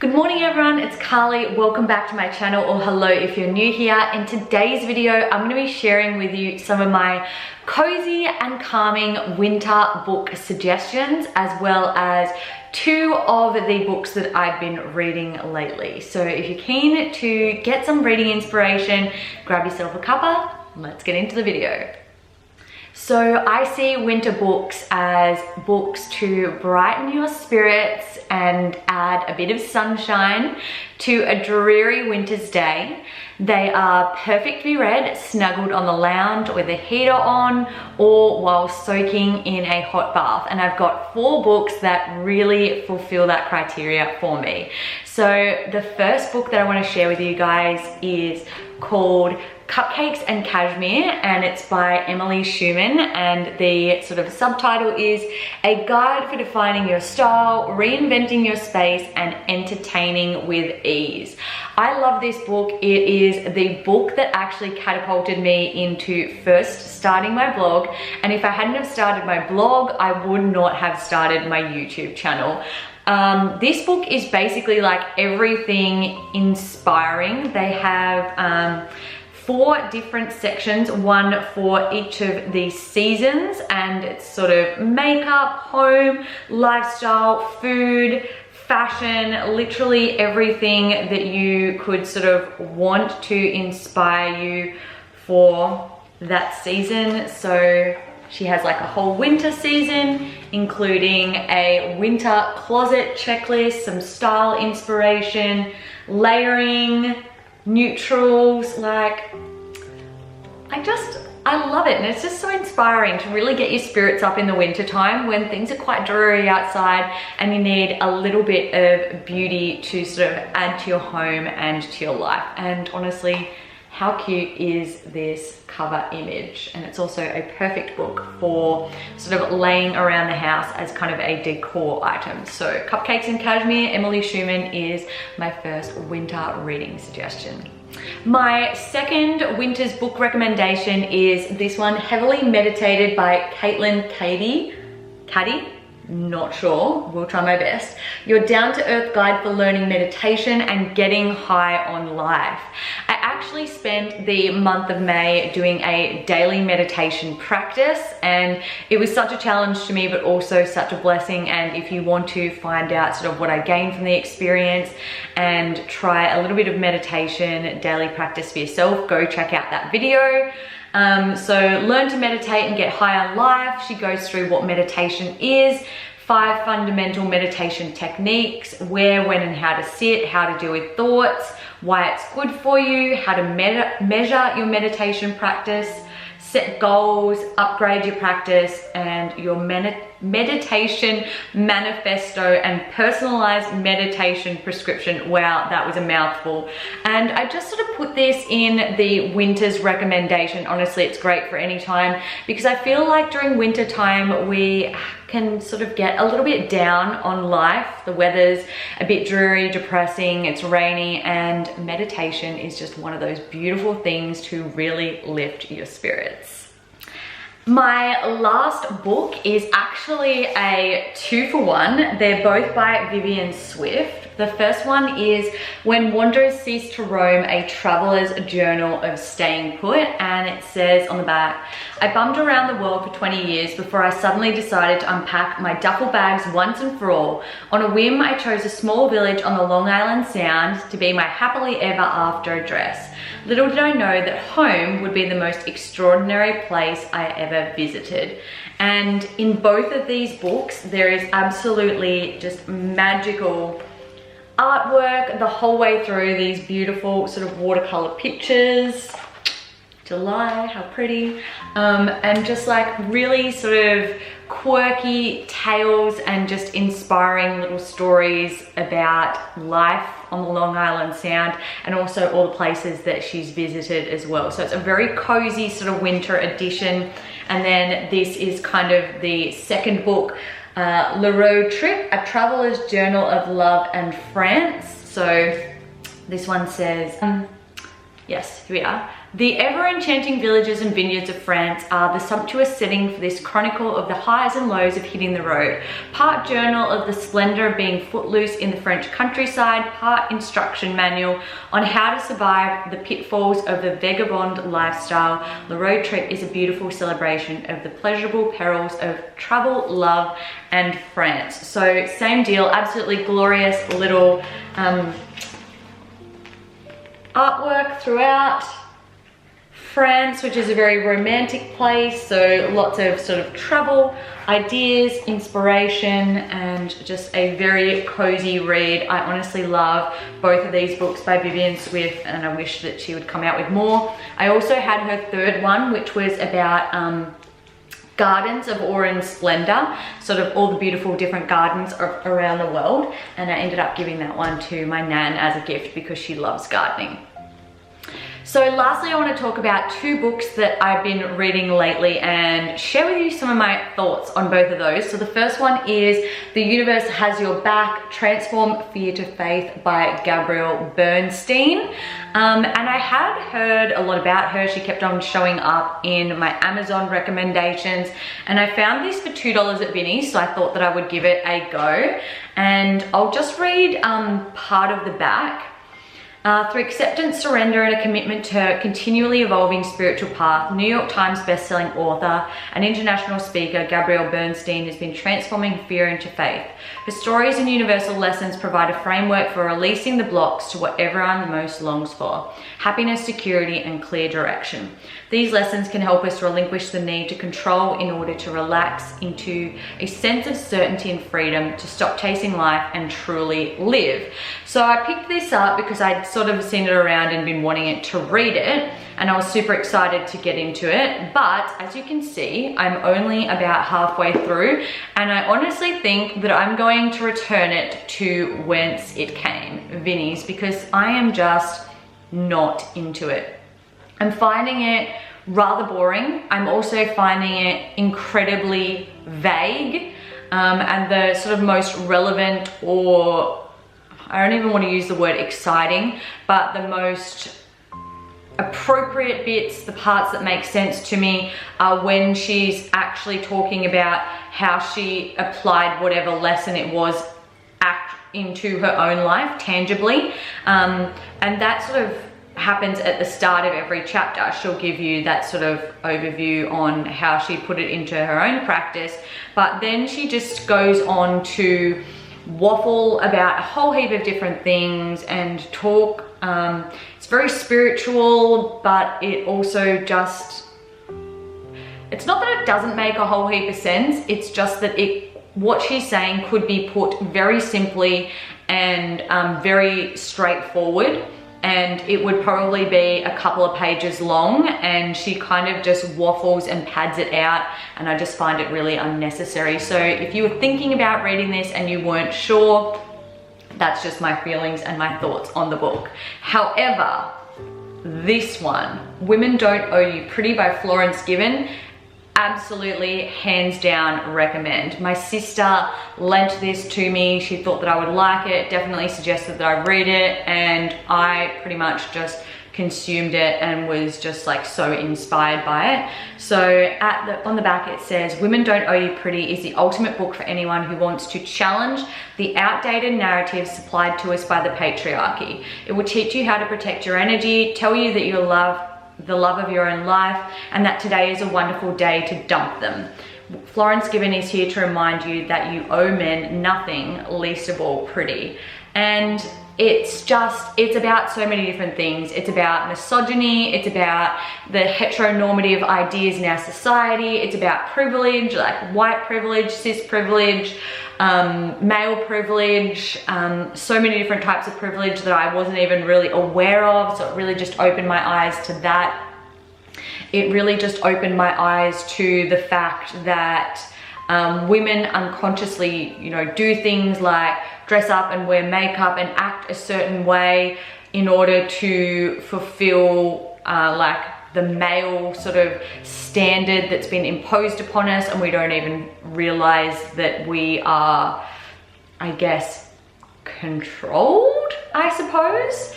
Good morning everyone, it's Carly. Welcome back to my channel, or hello if you're new here. In today's video, I'm going to be sharing with you some of my cozy and calming winter book suggestions, as well as two of the books that I've been reading lately. So if you're keen to get some reading inspiration, grab yourself a cuppa, let's get into the video. So I see winter books as books to brighten your spirits and add a bit of sunshine to a dreary winter's day. They are perfectly read, snuggled on the lounge with a heater on, or while soaking in a hot bath. And I've got 4 books that really fulfill that criteria for me. So the first book that I want to share with you guys is called Cupcakes and Cashmere, and it's by Schuman, and the sort of subtitle is A Guide for Defining Your Style, Reinventing Your Space, and Entertaining with Ease. I love this book. It is the book that actually catapulted me into first starting my blog, and if I hadn't have started my blog, I would not have started my YouTube channel. This book is basically like everything inspiring. They have 4 different sections, one for each of the seasons, and it's sort of makeup, home, lifestyle, food, fashion, literally everything that you could sort of want to inspire you for that season. So she has like a whole winter season, including a winter closet checklist, some style inspiration, layering, neutrals. Like, I love it, and it's just so inspiring to really get your spirits up in the winter time when things are quite dreary outside and you need a little bit of beauty to sort of add to your home and to your life. And honestly, how cute is this cover image? And it's also a perfect book for sort of laying around the house as kind of a decor item. So Cupcakes and Cashmere, Schuman, is my first winter reading suggestion. My second winter's book recommendation is this one, Heavily Meditated by Cady? Not sure, we'll try my best. Your down-to-earth guide for learning meditation and getting high on life. I actually spent the month of May doing a daily meditation practice, and it was such a challenge to me, but also such a blessing. And if you want to find out sort of what I gained from the experience and try a little bit of meditation daily practice for yourself, go check out that video. So learn to meditate and get high on life. She goes through what meditation is, 5 fundamental meditation techniques, where, when, and how to sit, how to deal with thoughts, why it's good for you, how to measure your meditation practice, set goals, upgrade your practice, and your meditation manifesto and personalized meditation prescription. Wow, that was a mouthful. And I just sort of put this in the winter's recommendation. Honestly, it's great for any time, because I feel like during winter time we can sort of get a little bit down on life. The weather's a bit dreary, depressing, it's rainy, and meditation is just one of those beautiful things to really lift your spirits. My last book is actually a 2-for-1. They're both by Vivienne. The first one is When Wanderers Cease to Roam, A Traveler's Journal of Staying Put, and it says on the back, I bummed around the world for 20 years before I suddenly decided to unpack my duffel bags once and for all. On a whim, I chose a small village on the Long Island Sound to be my happily ever after address. Little did I know that home would be the most extraordinary place I ever visited. And in both of these books, there is absolutely just magical artwork the whole way through, these beautiful sort of watercolor pictures. July, how pretty. And just like really sort of quirky tales and just inspiring little stories about life on the Long Island Sound, and also all the places that she's visited as well. So it's a very cozy sort of winter edition. And then this is kind of the second book, Le Road Trip, A Traveler's Journal of Love and France. So this one says, yes, here we are. The ever-enchanting villages and vineyards of France are the sumptuous setting for this chronicle of the highs and lows of hitting the road. Part journal of the splendor of being footloose in the French countryside, part instruction manual on how to survive the pitfalls of the vagabond lifestyle. The road trip is a beautiful celebration of the pleasurable perils of travel, love, and France. So same deal, absolutely glorious little artwork throughout. France, which is a very romantic place, so lots of sort of travel ideas, inspiration, and just a very cozy read. I honestly love both of these books by Vivienne and I wish that she would come out with more. I also had her third one, which was about gardens of awe and splendor, sort of all the beautiful different gardens around the world, and I ended up giving that one to my nan as a gift because she loves gardening. So lastly, I want to talk about two books that I've been reading lately and share with you some of my thoughts on both of those. So the first one is The Universe Has Your Back, Transform Fear to Faith by Gabrielle Bernstein. And I had heard a lot about her. She kept on showing up in my Amazon recommendations, and I found this for $2 at Vinnie's, so I thought that I would give it a go. And I'll just read part of the back. Through acceptance, surrender, and a commitment to her continually evolving spiritual path, New York Times bestselling author and international speaker Gabrielle Bernstein has been transforming fear into faith. Her stories and universal lessons provide a framework for releasing the blocks to what everyone most longs for: happiness, security, and clear direction. These lessons can help us relinquish the need to control in order to relax into a sense of certainty and freedom, to stop chasing life and truly live. So I picked this up because I'd sort of seen it around and been wanting it to read it, and I was super excited to get into it. But as you can see, I'm only about halfway through, and I honestly think that I'm going to return it to whence it came, Vinnie's, because I am just not into it. I'm finding it rather boring. I'm also finding it incredibly vague, and the sort of most relevant, or I don't even want to use the word exciting, but the most appropriate bits, the parts that make sense to me, are when she's actually talking about how she applied whatever lesson it was into her own life tangibly. And that sort of happens at the start of every chapter. She'll give you that sort of overview on how she put it into her own practice, but then she just goes on to waffle about a whole heap of different things and talk. It's very spiritual, but it also just, it's not that it doesn't make a whole heap of sense, it's just that what she's saying could be put very simply and very straightforward, and it would probably be a couple of pages long, and she kind of just waffles and pads it out, and I just find it really unnecessary. So if you were thinking about reading this and you weren't sure, that's just my feelings and my thoughts on the book. However, this one, Women Don't Owe You Pretty by Florence Given, absolutely hands down recommend. My sister lent this to me. She thought that I would like it, definitely suggested that I read it, and I pretty much just consumed it and was just like so inspired by it. So on the back it says, Women Don't Owe You Pretty is the ultimate book for anyone who wants to challenge the outdated narratives supplied to us by the patriarchy. It will teach you how to protect your energy, tell you that you love the love of your own life, and that today is a wonderful day to dump them. Florence Given is here to remind you that you owe men nothing, least of all pretty. And it's about so many different things. It's about misogyny, it's about the heteronormative ideas in our society, it's about privilege, like white privilege, cis privilege, male privilege, so many different types of privilege that I wasn't even really aware of. So it really just opened my eyes to that. It really just opened my eyes to the fact that women unconsciously, do things like dress up and wear makeup and act a certain way in order to fulfill like the male sort of standard that's been imposed upon us, and we don't even realize that we are, I guess, controlled I suppose,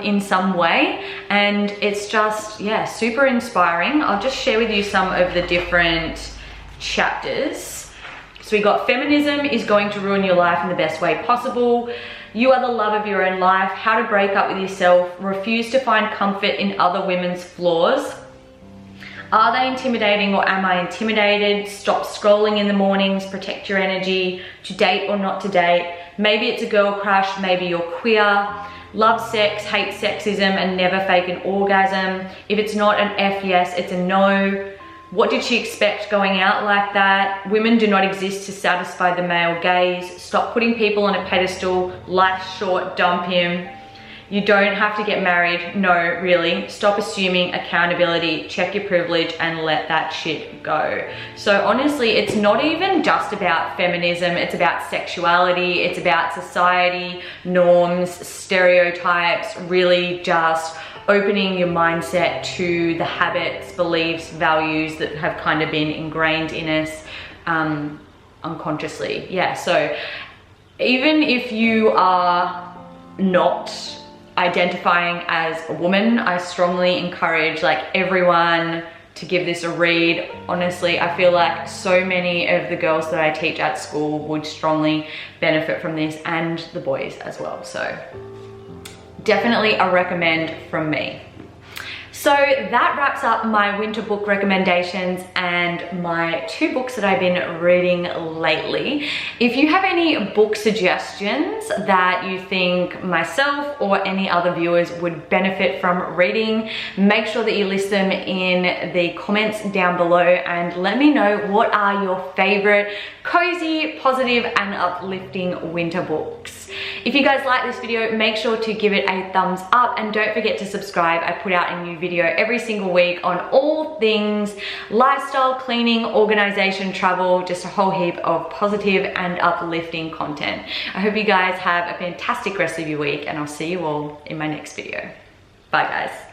in some way. And it's just, yeah, super inspiring. I'll just share with you some of the different chapters. So we got feminism is going to ruin your life in the best way possible. You are the love of your own life. How to break up with yourself. Refuse to find comfort in other women's flaws. Are they intimidating or am I intimidated? Stop scrolling in the mornings. Protect your energy. To date or not to date. Maybe it's a girl crush. Maybe you're queer. Love sex, hate sexism, and never fake an orgasm. If it's not an F yes, it's a no. What did she expect going out like that? Women do not exist to satisfy the male gaze. Stop putting people on a pedestal. Life's short, dump him. You don't have to get married. No, really. Stop assuming accountability. Check your privilege and let that shit go. So honestly, it's not even just about feminism. It's about sexuality. It's about society, norms, stereotypes, really just opening your mindset to the habits, beliefs, values that have kind of been ingrained in us unconsciously. Yeah, so even if you are not identifying as a woman, I strongly encourage like everyone to give this a read. Honestly, I feel like so many of the girls that I teach at school would strongly benefit from this, and the boys as well. So definitely a recommend from me. So that wraps up my winter book recommendations and my 2 books that I've been reading lately. If you have any book suggestions that you think myself or any other viewers would benefit from reading, make sure that you list them in the comments down below and let me know what are your favorite cozy, positive, and uplifting winter books. If you guys like this video, make sure to give it a thumbs up and don't forget to subscribe. I put out a new video every single week on all things lifestyle, cleaning, organization, travel, just a whole heap of positive and uplifting content. I hope you guys have a fantastic rest of your week and I'll see you all in my next video. Bye guys.